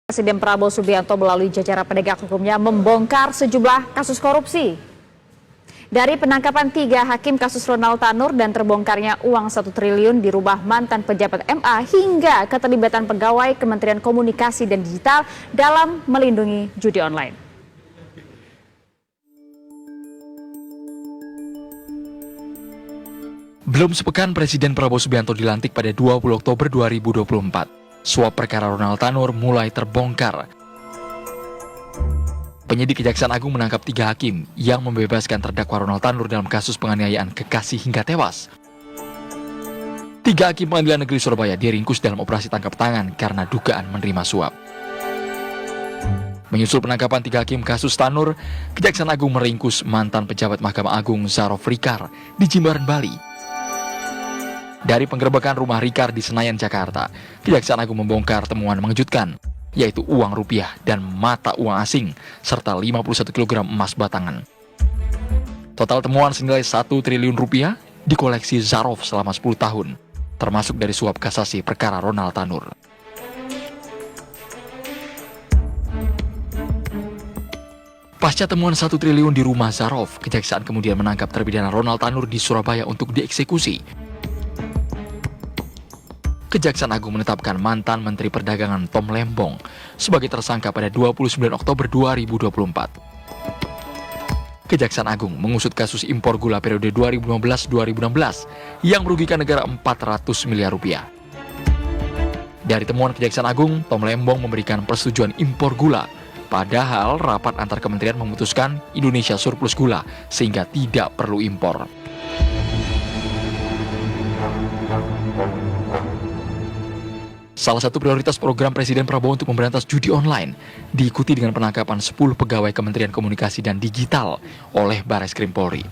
Presiden Prabowo Subianto melalui jajaran penegak hukumnya membongkar sejumlah kasus korupsi. Dari penangkapan 3 hakim kasus Ronald Tanur dan terbongkarnya uang 1 triliun di rumah mantan pejabat MA hingga keterlibatan pegawai Kementerian Komunikasi dan Digital dalam melindungi judi online. Belum sepekan Presiden Prabowo Subianto dilantik pada 20 Oktober 2024. Suap perkara Ronald Tanur mulai terbongkar. Penyidik Kejaksaan Agung menangkap 3 hakim yang membebaskan terdakwa Ronald Tanur dalam kasus penganiayaan kekasih hingga tewas. 3 hakim Pengadilan Negeri Surabaya diringkus dalam operasi tangkap tangan karena dugaan menerima suap. Menyusul penangkapan 3 hakim kasus Tanur, Kejaksaan Agung meringkus mantan pejabat Mahkamah Agung Zarof Rikar di Jimbaran, Bali. Dari penggerebekan rumah Rikar di Senayan, Jakarta, Kejaksaan Agung membongkar temuan mengejutkan, yaitu uang rupiah dan mata uang asing, serta 51 kg emas batangan. Total temuan senilai 1 triliun rupiah dikoleksi Zarof selama 10 tahun, termasuk dari suap kasasi perkara Ronald Tanur. Pasca temuan 1 triliun di rumah Zarof, Kejaksaan kemudian menangkap terpidana Ronald Tanur di Surabaya untuk dieksekusi. Kejaksaan Agung menetapkan mantan Menteri Perdagangan Tom Lembong sebagai tersangka pada 29 Oktober 2024. Kejaksaan Agung mengusut kasus impor gula periode 2015-2016 yang merugikan negara 400 miliar rupiah. Dari temuan Kejaksaan Agung, Tom Lembong memberikan persetujuan impor gula, padahal rapat antar kementerian memutuskan Indonesia surplus gula sehingga tidak perlu impor. Salah satu prioritas program Presiden Prabowo untuk memberantas judi online diikuti dengan penangkapan 10 pegawai Kementerian Komunikasi dan Digital oleh Barreskrim Polri.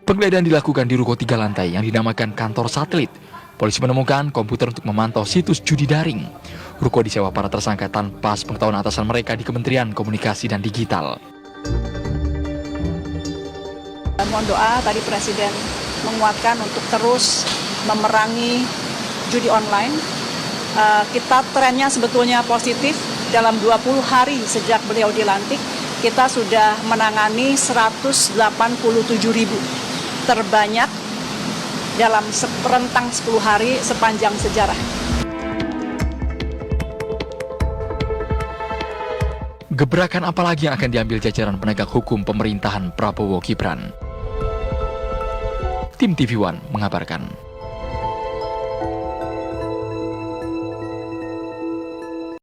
Penggeledahan dilakukan di ruko 3 lantai yang dinamakan kantor satelit. Polisi menemukan komputer untuk memantau situs judi daring. Ruko disewa para tersangka tanpa sepengetahuan atasan mereka di Kementerian Komunikasi dan Digital. Mohon doa tadi Presiden menguatkan untuk terus memerangi judi online. Kita trennya sebetulnya positif. Dalam 20 hari sejak beliau dilantik, kita sudah menangani 187.000, terbanyak dalam rentang 10 hari sepanjang sejarah. Gebrakan apalagi yang akan diambil jajaran penegak hukum pemerintahan Prabowo Gibran? Tim TV One mengabarkan.